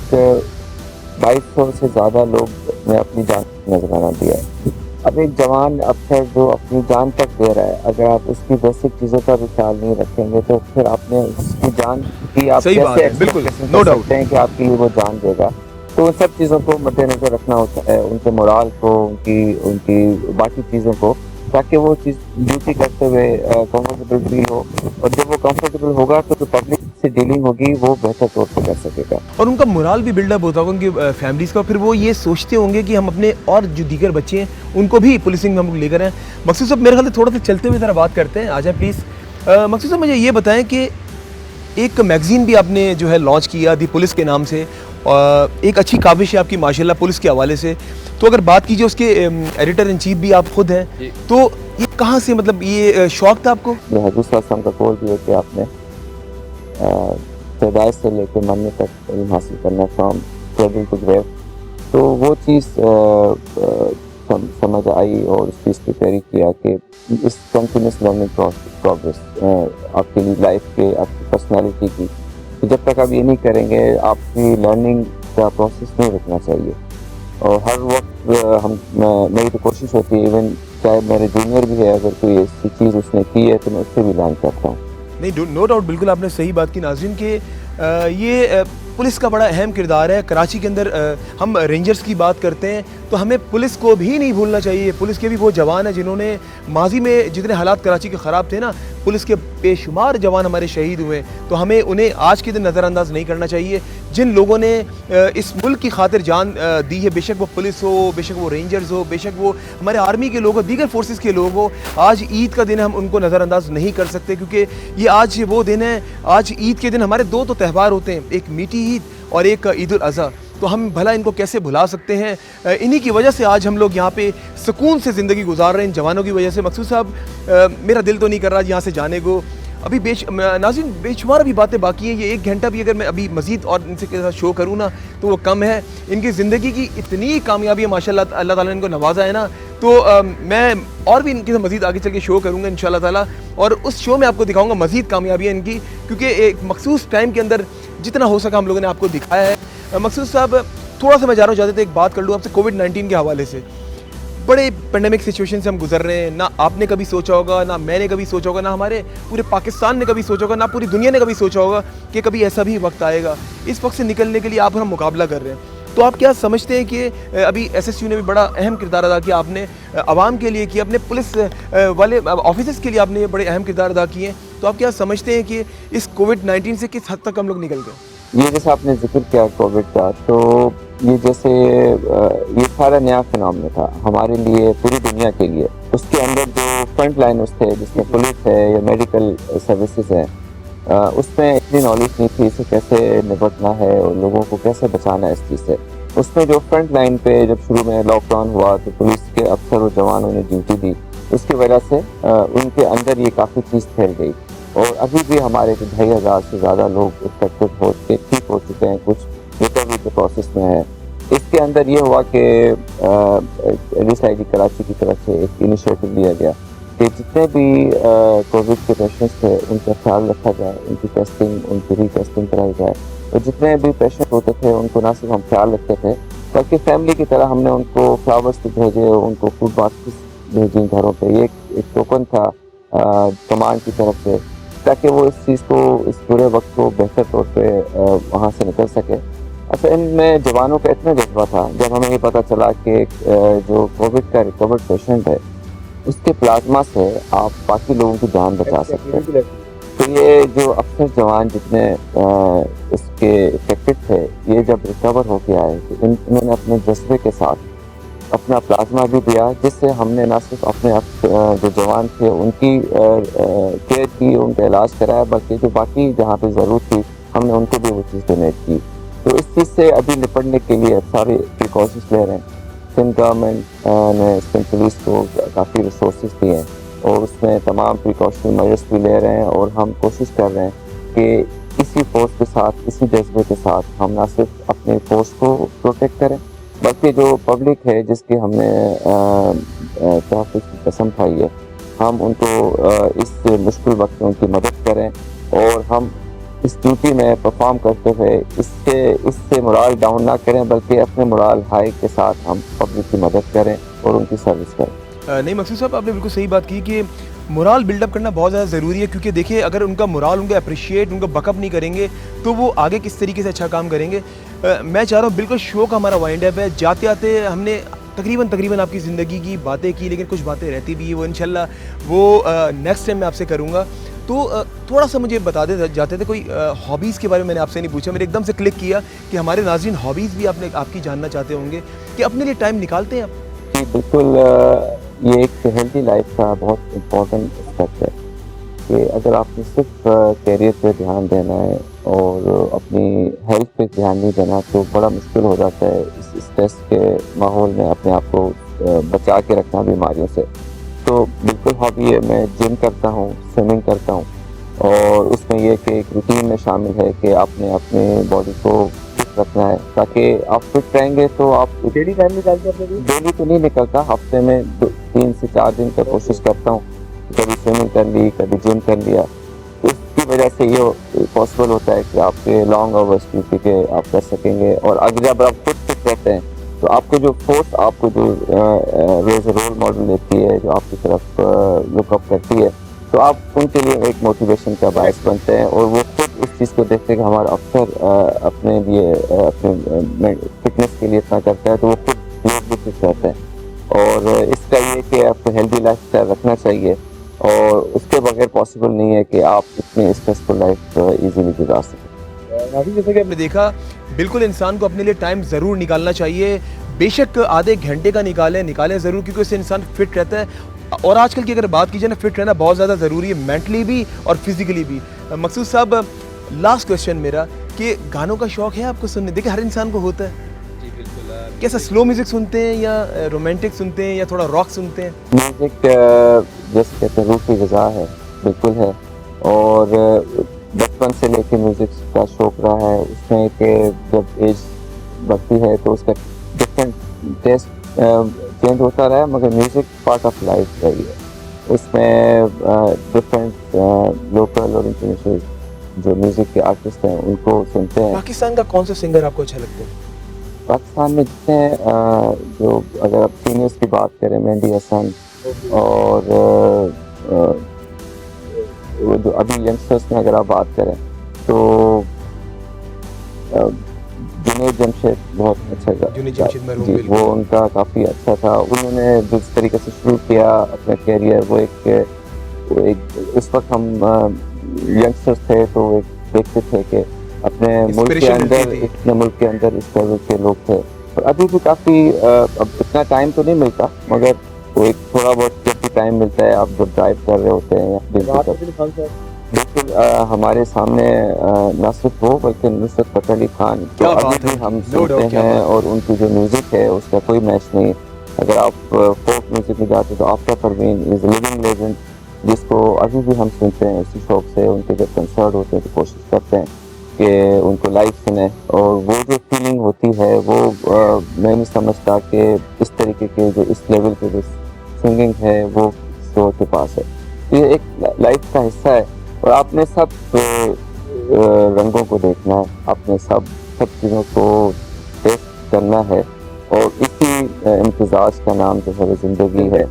2200 से ज़्यादा लोग ने अपनी जान नजराना दिया है। अब एक जवान अफसर जो अपनी जान तक दे रहा है, अगर आप उसकी बेसिक चीज़ों का भी ख्याल नहीं रखेंगे तो फिर आपने उसकी जान की आप सही बात कैसे है, बिल्कुल, expectation no कर doubt। सकते हैं कि आपके लिए वो जान देगा। तो उन सब चीज़ों को मद्देनजर रखना होता है, उनके मोराल को, उनकी बाकी चीज़ों को, ताकि वो चीज़ ड्यूटी करते हुए कंफर्टेबल फील हो, और जब वो कंफर्टेबल होगा तो जो पब्लिक से डीलिंग होगी वो बेहतर तौर पर कर सकेगा। और उनका मोराल भी बिल्डअप होता होगा उनकी फैमिलीज़ का, फिर वो ये सोचते होंगे कि हम अपने और जो दीगर बच्चे हैं उनको भी पुलिसिंग में हम लेकर आएँ। मकसूद साहब मेरे ख्याल से थोड़ा सा चलते हुए ज़रा बात करते हैं, आ जाए प्लीज़। मकसूद साहब मुझे ये बताएं कि एक मैगज़ीन भी आपने जो है लॉन्च किया दी पुलिस के नाम से, और एक अच्छी काविश है आपकी माशाल्लाह पुलिस के हवाले से। तो अगर बात कीजिए उसके एडिटर इन चीफ भी आप खुद हैं, तो ये कहाँ से, मतलब ये शौक था आपको? हजूर सल्लल्लाहु का कौल भी है कि आपने पैदाइश से लेकर मरने तक इल्म हासिल करना, फ्रॉम क्रेडल टू ग्रेव। तो वो चीज़ समझ आई और उस चीज़ पे कैरी किया कि इस कंटिन्यूस लर्निंग प्रोग्रेस आपके लिए लाइफ के, आपकी पर्सनालिटी की, तो जब तक आप ये नहीं करेंगे आपकी लर्निंग का प्रोसेस नहीं रुकना चाहिए। और हर वक्त मेरी तो कोशिश होती है, इवन चाहे मेरे जूनियर भी है, अगर कोई ऐसी चीज़ उसने की है तो मैं उससे भी लर्न करता हूँ। नहीं, नो डाउट, बिल्कुल आपने सही बात की नाज़रीन के ये पुलिस का बड़ा अहम किरदार है कराची के अंदर। हम रेंजर्स की बात करते हैं तो हमें पुलिस को भी नहीं भूलना चाहिए। पुलिस के भी वो जवान हैं जिन्होंने माजी में जितने हालात कराची के ख़राब थे ना, पुलिस के बेशुमार जवान हमारे शहीद हुए, तो हमें उन्हें आज के दिन नज़रअंदाज नहीं करना चाहिए। जिन लोगों ने इस मुल्क की खातिर जान दी है, बेशक वो पुलिस हो, बेशक वो रेंजर्स हो, बेशक वो हमारे आर्मी के लोग हो, दीगर फोर्सेस के लोग हो, आज ईद का दिन है, हम उनको नज़रअंदाज नहीं कर सकते, क्योंकि ये आज वो दिन है। आज ईद के दिन हमारे दो तो त्यौहार होते हैं, एक मीठी ईद और एक ईद उल अज़हा, तो हम भला इनको कैसे भुला सकते हैं। इन्हीं की वजह से आज हम लोग यहाँ पे सुकून से ज़िंदगी गुजार रहे हैं, इन जवानों की वजह से। मकसूद साहब मेरा दिल तो नहीं कर रहा यहाँ से जाने को, अभी नाज़रीन बेशुमार अभी बातें बाकी हैं। ये 1 घंटा भी अगर मैं अभी मज़ीद और इनसे के साथ शो करूँ ना तो वो कम है। इनकी ज़िंदगी की इतनी कामयाबी है माशाल्लाह, अल्लाह ताला ने इनको नवाजा है ना, तो मैं और भी इनके साथ मज़ीद आगे चल के शो करूँगा इंशाल्लाह ताला, और उस शो में आपको दिखाऊँगा मज़ीद कामयाबियाँ इनकी, क्योंकि एक मखसूस टाइम के अंदर जितना हो सका हम लोगों ने आपको दिखाया है। मकसूद साहब थोड़ा सा मैं जा रहा हूँ, ज़्यादा एक बात कर लूँ आपसे कोविड-19 के हवाले से। बड़े पेंडेमिक सिचुएशन से हम गुजर रहे हैं, ना आपने कभी सोचा होगा, ना मैंने कभी सोचा होगा, ना हमारे पूरे पाकिस्तान ने कभी सोचा होगा, ना पूरी दुनिया ने कभी सोचा होगा कि कभी ऐसा भी वक्त आएगा। इस वक्त से निकलने के लिए आप और हम मुकाबला कर रहे हैं। तो आप क्या समझते हैं कि अभी एसएसयू ने भी बड़ा अहम किरदार अदा किया, आपने आवाम के लिए किया, अपने पुलिस वाले ऑफिसर्स के लिए आपने बड़े अहम किरदार अदा किए, तो आप क्या समझते हैं कि इस कोविड-19 से किस हद तक हम लोग निकल गए? ये जैसे आपने जिक्र किया कोविड का, तो ये जैसे ये सारा नया फिनोमेना था हमारे लिए, पूरी दुनिया के लिए। उसके अंदर जो फ्रंट लाइनर्स थे, जिसमें पुलिस है या मेडिकल सर्विसेज है, उसमें इतनी नॉलेज नहीं थी इसे कैसे निपटना है और लोगों को कैसे बचाना है इस चीज़ से। उसमें जो फ्रंट लाइन पे जब शुरू में लॉकडाउन हुआ तो पुलिस के अफसर और जवानों ने ड्यूटी दी, उसकी वजह से उनके अंदर ये काफ़ी चीज़ फैल गई। और अभी भी हमारे 2,500 से ज़्यादा लोग इन्फेक्टेड हो के ठीक हो चुके हैं, कुछ रिकवरी के प्रोसेस में है। इसके अंदर ये हुआ कि एडीसीआईडी कराची की तरफ से एक इनिशिएटिव लिया गया कि जितने भी कोविड के पेशेंट्स थे उनका ख्याल रखा जाए, उनकी टेस्टिंग, उनकी रीटेस्टिंग कराई जाए, और जितने भी पेशेंट होते थे उनको ना सिर्फ हम ख्याल रखते थे बल्कि फैमिली की तरह हमने उनको फ्लावर्स भी भेजे, उनको फूड बास्केट्स भेजी घरों पे। ये एक टोकन था कमांड की तरफ से, ताकि वो इस चीज़ को, इस पूरे वक्त को बेहतर तौर पे वहाँ से निकल सके। अच्छा, इनमें जवानों का इतना जज्बा था, जब हमें ये पता चला कि जो कोविड का रिकवर्ड पेशेंट है उसके प्लाज्मा से आप बाकी लोगों की जान बचा सकते हैं। तो ये जो अफसर जवान जितने इसके इफेक्टेड थे, ये जब रिकवर होके आए तो इन्होंने अपने जज्बे के साथ अपना प्लाज्मा भी दिया, जिससे हमने ना सिर्फ अपने जो जवान थे उनकी केयर की, उनका इलाज कराया, बल्कि जो बाकी जहाँ पे ज़रूरत थी हमने उनको भी वो चीज़ डोनेट की। तो इस चीज़ से अभी निपटने के लिए सारे प्रिकॉशंस ले रहे हैं। सिंध गवर्नमेंट ने सिंध पुलिस को काफ़ी रिसोर्सेज दिए हैं और उसमें तमाम प्रिकॉशन मेजर्स भी ले रहे हैं और हम कोशिश कर रहे हैं कि इसी फोर्स के साथ, इसी जज्बे के साथ हम ना सिर्फ अपने फोर्स को प्रोटेक्ट करें, बल्कि जो पब्लिक है जिसकी हमने तहफ़्फ़ुज़ की कसम खाई है, हम उनको इस मुश्किल वक्त में उनकी मदद करें और हम इस ड्यूटी में परफॉर्म करते हुए इससे मोराल डाउन ना करें, बल्कि अपने मोराल हाई के साथ हम पब्लिक की मदद करें और उनकी सर्विस करें। नहीं मकसूद साहब, आपने बिल्कुल सही बात की कि मोराल बिल्डअप करना बहुत ज़्यादा ज़रूरी है, क्योंकि देखिए अगर उनका मोराल, उनका अप्रिशिएट, उनका बकअप नहीं करेंगे तो वो आगे किस तरीके से अच्छा काम करेंगे। मैं चाह रहा हूँ, बिल्कुल शो का हमारा वाइंड अप है, जाते आते हमने तकरीबन आपकी ज़िंदगी की बातें की, लेकिन कुछ बातें रहती भी है, वो इंशाल्लाह वो नेक्स्ट टाइम मैं आपसे करूँगा। तो थोड़ा सा मुझे बता दे जाते थे, कोई हॉबीज़ के बारे में मैंने आपसे नहीं पूछा, मेरे एकदम से क्लिक किया कि हमारे नाज़रीन हॉबीज़ भी आपकी जानना चाहते होंगे कि अपने लिए टाइम निकालते हैं आप? जी बिल्कुल, ये एक हेल्दी लाइफ का बहुत इम्पोर्टेंट एस्पेक्ट है कि अगर आपने सिर्फ कैरियर पे ध्यान देना है और अपनी हेल्थ पे ध्यान नहीं देना तो बड़ा मुश्किल हो जाता है इस स्ट्रेस के माहौल में अपने आप को बचा के रखना बीमारियों से। तो बिल्कुल हॉबी है, मैं जिम करता हूँ, स्विमिंग करता हूँ और उसमें ये कि एक रूटीन में शामिल है कि आपने अपने बॉडी को फिट रखना है, ताकि आप फिट रहेंगे तो आप डेली टाइम निकालते हैं। डेली तो नहीं निकलता, हफ्ते में 3 से 4 दिन का कोशिश करता हूँ, कभी स्विमिंग कर ली, कभी जिम कर लिया। इसकी वजह से ये पॉसिबल होता है कि आपके लॉन्ग आवर्स ड्यूटी के आप कर सकेंगे। और अगर जब आप खुद फिट रहते हैं तो आपको जो फोर्स, आपको जो रोज रोल मॉडल देती है, जो आपकी तरफ लुकअप करती है, तो आप उनके लिए एक मोटिवेशन का बायस बनते हैं और वो खुद उस चीज़ को देखते हैं कि हमारा अफसर अपने लिए अपने फिटनेस के लिए इतना करता है, तो वो खुद लोग भी फिट रहते हैं। और इसका ये कि आपको हेल्दी लाइफ स्टाइल रखना चाहिए और उसके बगैर पॉसिबल नहीं है कि आप इतनी स्ट्रेसफुल लाइफ ईजीली गुजार सकें। अभी जैसे कि आपने देखा, बिल्कुल इंसान को अपने लिए टाइम ज़रूर निकालना चाहिए, बेशक आधे घंटे का निकालें ज़रूर, क्योंकि उससे इंसान फिट रहता है। और आजकल की अगर बात की जाए ना, फिट रहना बहुत ज़्यादा ज़रूरी है, मेंटली भी और फिजिकली भी। मकसूद साहब, लास्ट क्वेश्चन मेरा कि गानों का शौक़ है आपको सुनने? देखिए हर इंसान को होता है। जी बिल्कुल। कैसा स्लो म्यूज़िक सुनते हैं या रोमांटिक सुनते हैं या थोड़ा रॉक सुनते हैं? म्यूज़िक जैसे कहते हैं रूह की ग़िज़ा है, बिल्कुल है। और बचपन से लेके म्यूज़िक का शौक़ रहा है, उसमें कि जब एज बढ़ती है तो उसका डिफरेंट टेस्ट चेंज होता रहा है, मगर म्यूज़िक पार्ट ऑफ लाइफ रही है। उसमें डिफरेंट लोकल और इंटरनेशनल जो म्यूज़िक के आर्टिस्ट हैं उनको सुनते हैं। पाकिस्तान का कौन सा सिंगर आपको अच्छा लगता है? पाकिस्तान में जितने जो, अगर आप सीनियर्स की बात करें, मेहंदी हसन और वो जो अभी यंगस्टर्स में अगर आप बात करें तो जुनैद जमशेद बहुत अच्छा जुनैद जमशेद मरहूम, जी, बिल्कुल। वो उनका काफ़ी अच्छा था। उन्होंने जिस तरीके से शुरू किया अपना कैरियर, वो एक उस वक्त हम यंगस्टर्स थे तो एक देखते थे कि अपने मुल्क के अंदर इस लेवल के लोग थे। और अभी भी काफ़ी, अब इतना टाइम तो नहीं मिलता, मगर वो एक थोड़ा बहुत जब भी टाइम मिलता है, आप जब ड्राइव कर रहे होते हैं बिल्कुल हमारे सामने न सिर्फ वो बल्कि नुसरत फ़तेह अली खान तो अभी भी हम सुनते हैं और उनकी जो म्यूज़िक है उसका कोई मैच नहीं। अगर आप फोक म्यूज़िक में जाते तो आफ्ता परवीन इज़ लिविंग लेजेंड, जिसको अभी भी हम सुनते हैं उसी शौक़ से। उनके जब कंसर्ट होते हैं तो कोशिश करते हैं कि उनको लाइव सुने, और वो जो फीलिंग होती है वो मैं नहीं समझता कि इस तरीके के जो इस लेवल के जो सिंगिंग है वो शो के पास है। ये एक लाइफ का हिस्सा है और आपने सब रंगों को देखना है, आपने सब चीज़ों को टेस्ट करना है, और इसी इम्तिजाज का नाम जो है वो ज़िंदगी है।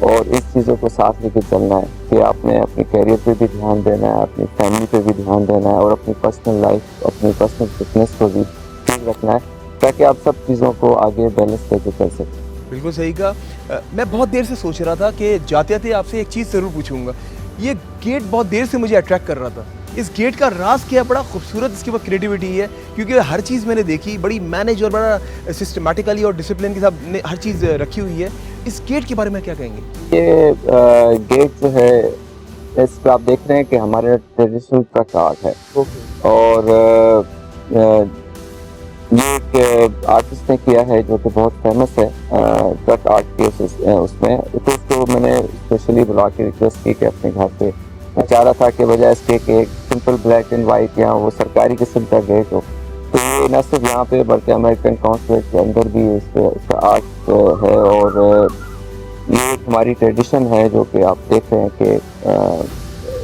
और इस चीज़ों को साथ लेके चलना है कि आपने अपने कैरियर पे भी ध्यान देना है, अपनी फैमिली पे भी ध्यान देना है, और अपनी पर्सनल लाइफ, अपनी पर्सनल फिटनेस को भी ठीक रखना है, ताकि आप सब चीज़ों को आगे बैलेंस करके चल सकें। बिल्कुल सही कहा। मैं बहुत देर से सोच रहा था कि जाते जाते आपसे एक चीज़ ज़रूर पूछूंगा। ये गेट बहुत देर से मुझे अट्रैक्ट कर रहा था, इस गेट का राज क्या? बड़ा खूबसूरत इसके ऊपर क्रिएटिविटी है, क्योंकि हर चीज़ मैंने देखी बड़ी मैनेज और बड़ा सिस्टमेटिकली और डिसिप्लिन के साथ ने हर चीज़ रखी हुई है। इस गेट के बारे में क्या कहेंगे? ये गेट जो है इस पे आप देख रहे हैं कि हमारे ट्रेडिशनल ट्रक आर्ट है। और ये एक आर्टिस्ट ने किया है जो कि बहुत फेमस है ट्रक आर्ट के उसमें। तो उसको मैंने स्पेशली बुला के रिक्वेस्ट की कि अपने घर पे मैं चाह रहा था कि बजाय इसके कि एक सिंपल ब्लैक एंड वाइट या वो सरकारी किस्म का गेट हो, तो ये न सिर्फ यहाँ पे बल्कि अमेरिकन कॉन्सुलेट के अंदर भी इसका आर्ट है। और ये एक हमारी ट्रेडिशन है जो कि आप देख रहे हैं कि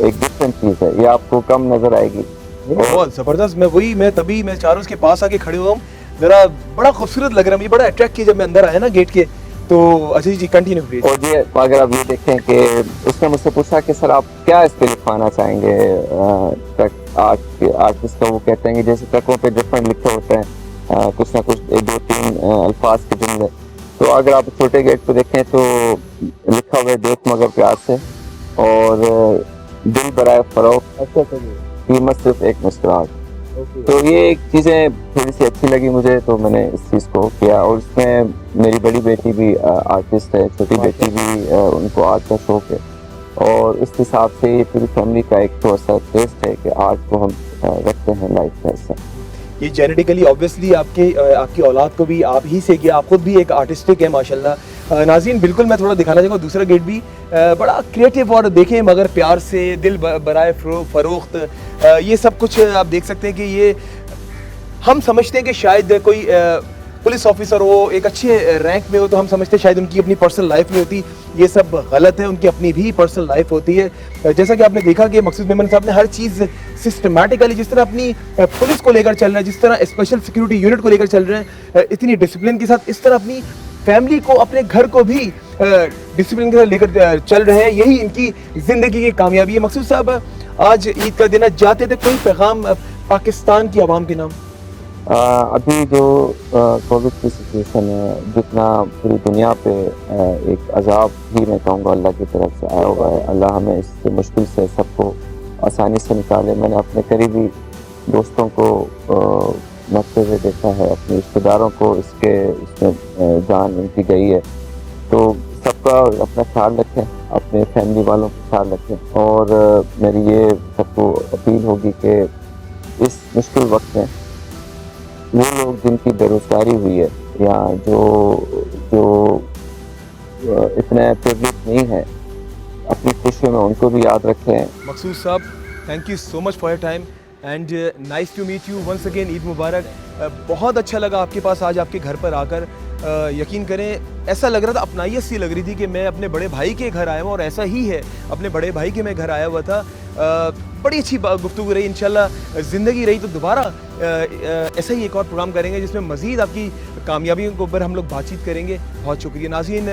एक डिफरेंट चीज़ है, ये आपको कम नज़र आएगी। बहुत ज़बरदस्त। मैं चारों उसके पास आके खड़े हुआ हूँ, ज़रा बड़ा खूबसूरत लग रहा है, मुझे बड़ा अट्रैक्ट किया जब मैं अंदर आया ना गेट के। तो अच्छा जी कंटिन्यू प्लीज। और ये अगर आप ये देखें कि उसने मुझसे पूछा कि सर आप क्या इस पे लिखवाना चाहेंगे ट्रक आर्टिस्ट का। वो कहते हैं कि जैसे ट्रकों पे डिफरेंट लिखे होते हैं कुछ ना कुछ 2-3 अल्फाज के जुमले। तो अगर आप छोटे गेट पे देखें तो लिखा हुआ है देख मगर प्यार से और दिल बराए फरोख्त, कीमत सिर्फ एक मुस्कुराहट। तो ये चीज़ें थोड़ी सी अच्छी लगी मुझे, तो मैंने इस चीज़ को किया। और इसमें मेरी बड़ी बेटी भी आर्टिस्ट है, छोटी बेटी भी उनको आर्ट का शौक है। और इस हिसाब से ये पूरी फैमिली का एक तो ऐसा टेस्ट है कि आर्ट को हम रखते हैं लाइफ में। ऐसा ये जेनेटिकली ऑब्वियसली आपकी औलाद को भी आप ही से किया, आप खुद भी एक आर्टिस्टिक है माशाल्लाह। नाज़रीन बिल्कुल मैं थोड़ा दिखाना चाहूँगा दूसरा गेट भी बड़ा क्रिएटिव और देखें मगर प्यार से, दिल बराए फरोख्त, ये सब कुछ आप देख सकते हैं कि ये हम समझते हैं कि शायद कोई पुलिस ऑफिसर हो, एक अच्छे रैंक में हो, तो हम समझते हैं शायद उनकी अपनी पर्सनल लाइफ नहीं होती। ये सब गलत है, उनकी अपनी भी पर्सनल लाइफ होती है। जैसा कि आपने देखा कि मकसूद मेमन साहब ने हर चीज़ सिस्टमैटिकली, जिस तरह अपनी पुलिस को लेकर चल रहे हैं, जिस तरह स्पेशल सिक्योरिटी यूनिट को लेकर चल रहे हैं, इतनी डिसिप्लिन के साथ, इस तरह अपनी फैमिली को, अपने घर को भी डिसिप्लिन के साथ लेकर चल रहे हैं। यही इनकी ज़िंदगी की कामयाबी है। मकसूद साहब आज ईद का दिन जाते थे, कोई पैगाम पाकिस्तान की आवाम के नाम? अभी जो कोविड की सिचुएशन है, जितना पूरी दुनिया पे एक अजाब ही मैं कहूँगा अल्लाह की तरफ से आया हुआ है, अल्लाह हमें इस मुश्किल से सबको आसानी से निकाले। मैंने अपने करीबी दोस्तों को मरते हुए देखा है, अपने रिश्तेदारों को इसमें जान उनकी गई है। तो सबका अपना ख्याल रखें, अपने फैमिली वालों का ख्याल रखें। और मेरी ये सबको अपील होगी कि इस मुश्किल वक्त में वो लोग जिनकी बेरोजगारी हुई है या जो इतने प्रिविलेज नहीं है, अपनी खुशियों में उनको भी याद रखें। Maqsood sahab thank you so much for your time and nice to meet you once again. Eid मुबारक। बहुत अच्छा लगा आपके पास आज आपके घर पर आकर। यकीन करें ऐसा लग रहा था, अपनाइयत सी लग रही थी कि मैं अपने बड़े भाई के घर आया हूँ, और ऐसा ही है, अपने बड़े भाई के मैं घर आया हुआ था। बड़ी अच्छी गुफ्तगू रही। इंशाल्लाह ज़िंदगी रही तो दोबारा ऐसा ही एक और प्रोग्राम करेंगे जिसमें मज़ीद आपकी कामयाबियों के ऊपर हम लोग बातचीत करेंगे। बहुत शुक्रिया नाज़रीन।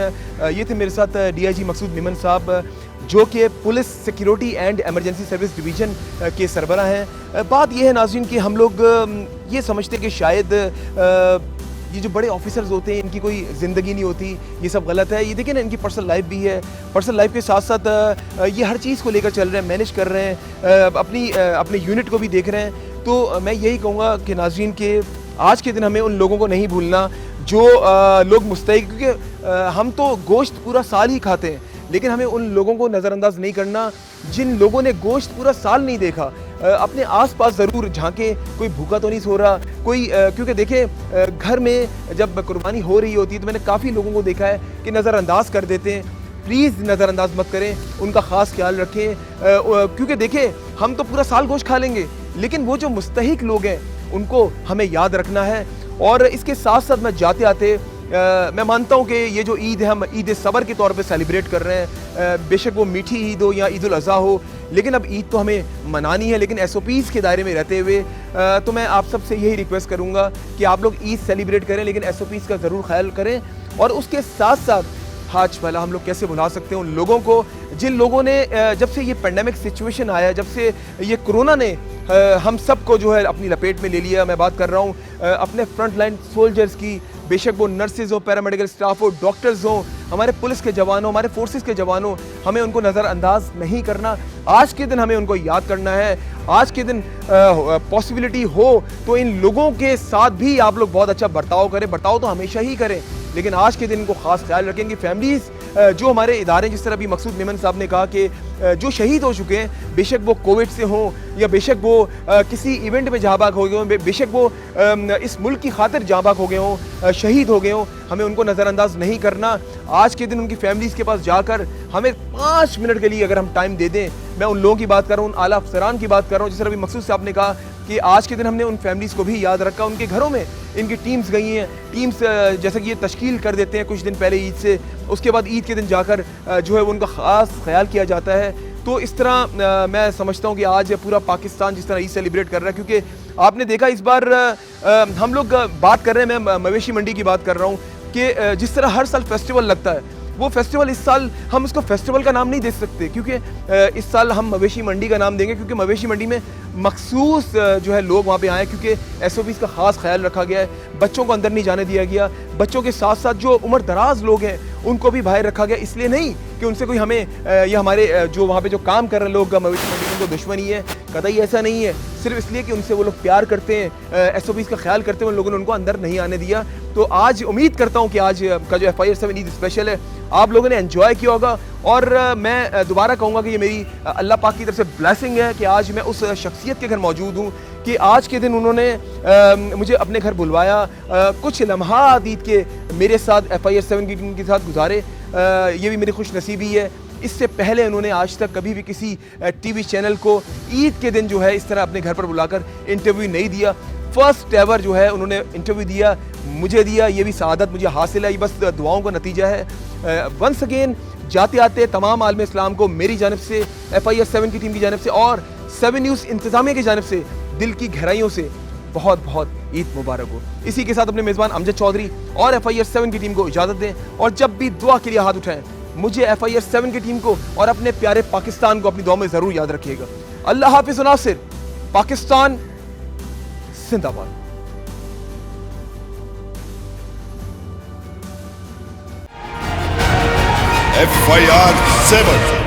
ये थे मेरे साथ DIG मकसूद मेमन साहब, जो कि police security and emergency service division के सरबराह हैं। बात यह है नाज़रीन कि हम लोग ये समझते हैं कि शायद ये जो बड़े ऑफिसर्स होते हैं इनकी कोई ज़िंदगी नहीं होती, ये सब गलत है। ये देखिए ना, इनकी पर्सनल लाइफ भी है, पर्सनल लाइफ के साथ साथ ये हर चीज़ को लेकर चल रहे हैं, मैनेज कर रहे हैं, अपने यूनिट को भी देख रहे हैं। तो मैं यही कहूँगा कि नाज़रीन के आज के दिन हमें उन लोगों को नहीं भूलना जो लोग मुस्तैक, क्योंकि हम तो गोश्त पूरा साल ही खाते हैं, लेकिन हमें उन लोगों को नज़रअंदाज नहीं करना जिन लोगों ने गोश्त पूरा साल नहीं देखा। अपने आसपास ज़रूर झांके, कोई भूखा तो नहीं सो रहा, कोई क्योंकि देखें घर में जब कुर्बानी हो रही होती है तो मैंने काफ़ी लोगों को देखा है कि नज़रअंदाज कर देते हैं। प्लीज़ नज़रअंदाज मत करें, उनका ख़ास ख्याल रखें, क्योंकि देखें हम तो पूरा साल गोश्त खा लेंगे, लेकिन वो जो मुस्तहिक लोग हैं उनको हमें याद रखना है। और इसके साथ साथ मैं जाते आते मैं मानता हूँ कि ये जो ईद है हम ईद सबर के तौर पे सेलिब्रेट कर रहे हैं, बेशक वो मीठी ईद हो या ईद उल अज़हा हो, लेकिन अब ईद तो हमें मनानी है, लेकिन SOPs के दायरे में रहते हुए। तो मैं आप सबसे यही रिक्वेस्ट करूँगा कि आप लोग ईद सेलिब्रेट करें, लेकिन SOPs का ज़रूर ख्याल करें। और उसके साथ साथ हाज वाला हम लोग कैसे भुला सकते हैं उन लोगों को जिन लोगों ने जब से ये पेंडेमिक सिचुएशन आया, जब से ये कोरोना ने हम सबको जो है अपनी लपेट में ले लिया। मैं बात कर रहा हूँ अपने फ्रंट लाइन सोल्जर्स की, बेशक वो नर्सेज हो, पैरामेडिकल स्टाफ हो, डॉक्टर्स हो, हमारे पुलिस के जवानों, हमारे फोर्सेस के जवानों, हमें उनको नज़रअंदाज नहीं करना। आज के दिन हमें उनको याद करना है। आज के दिन पॉसिबिलिटी हो तो इन लोगों के साथ भी आप लोग बहुत अच्छा बर्ताव करें, बर्ताव तो हमेशा ही करें, लेकिन आज के दिन इनको खास ख्याल रखें कि फैमिलीज़ जो हमारे इदारे, जिस तरह अभी मकसूद मेमन साहब ने कहा कि जो शहीद हो चुके हैं, बेशक वो कोविड से हों या बेशक वो किसी इवेंट में जहाँ बाग हो गए हों, बेशक वो इस मुल्क की खातिर जहाँ बाग हो गए हों, शहीद हो गए हों, हमें उनको नज़रअंदाज नहीं करना। आज के दिन उनकी फैमिलीज़ के पास जाकर हमें 5 मिनट के लिए अगर हम टाइम दे दें, मैं उन लोगों की बात कर रहा हूँ, उन आला अफसरान की बात कर रहा हूँ, जिस तरह अभी मकसूद साहब ने कहा कि आज के दिन हमने उन फैमिलीज़ को भी याद रखा। उनके घरों में इनकी टीम्स गई हैं, टीम्स जैसे कि ये तश्कील कर देते हैं कुछ दिन पहले ईद से, उसके बाद ईद के दिन जाकर जो है उनका ख़ास ख्याल किया जाता है। तो इस तरह मैं समझता हूँ कि आज पूरा पाकिस्तान जिस तरह ईद सेलिब्रेट कर रहा है, क्योंकि आपने देखा इस बार हम लोग बात कर रहे हैं, मैं मवेशी मंडी की बात कर रहा हूँ कि जिस तरह हर साल फेस्टिवल लगता है, वो फेस्टिवल इस साल हम उसको फेस्टिवल का नाम नहीं दे सकते, क्योंकि इस साल हम मवेशी मंडी का नाम देंगे, क्योंकि मवेशी मंडी में मखसूस जो है लोग वहाँ पे आए, क्योंकि SOPs का ख़ास ख्याल रखा गया है, बच्चों को अंदर नहीं जाने दिया गया, बच्चों के साथ साथ जो उम्र दराज लोग हैं उनको भी बाहर रखा गया, इसलिए नहीं कि उनसे कोई हमें या हमारे जो वहाँ पे जो काम कर रहे लोग मवेशी मंडी में उनको दुश्मनी है, कतई ऐसा नहीं है, सिर्फ इसलिए कि उनसे वो लोग प्यार करते हैं, SOPs का ख्याल करते हैं, उन लोगों ने उनको अंदर नहीं आने दिया। तो आज उम्मीद करता हूँ कि आज का जो FIR 7 ईद स्पेशल है आप लोगों ने एंजॉय किया होगा, और मैं दोबारा कहूँगा कि ये मेरी अल्लाह पाक की तरफ से ब्लेसिंग है कि आज मैं उस शख्सियत के घर मौजूद हूँ कि आज के दिन उन्होंने मुझे अपने घर बुलवाया, कुछ लम्हात ईद के मेरे साथ FIR 7 की टीम के साथ गुजारे, ये भी मेरी खुश नसीबी है। इससे पहले उन्होंने आज तक कभी भी किसी TV चैनल को ईद के दिन जो है इस तरह अपने घर पर बुलाकर इंटरव्यू नहीं दिया। फर्स्ट एवर जो है उन्होंने इंटरव्यू दिया, मुझे दिया, ये भी सआदत मुझे हासिल है, ये बस दुआओं का नतीजा है। वंस अगेन जाते आते तमाम आलम इस्लाम को मेरी जानिब से, FIR 7 की टीम की जानिब से और 7 न्यूज़ इंतज़ामिया की जानिब से दिल की गहराइयों से बहुत बहुत ईद मुबारक हो। इसी के साथ अपने मेज़बान अमजद चौधरी और FIR 7 की टीम को इजाज़त दें, और जब भी दुआ के लिए हाथ उठाएं मुझे, FIR 7 की टीम को और अपने प्यारे पाकिस्तान को अपनी दुआ में ज़रूर याद रखिएगा। अल्लाह हाफ़िज़ व नासिर। पाकिस्तान जिंदाबाद। FIR 7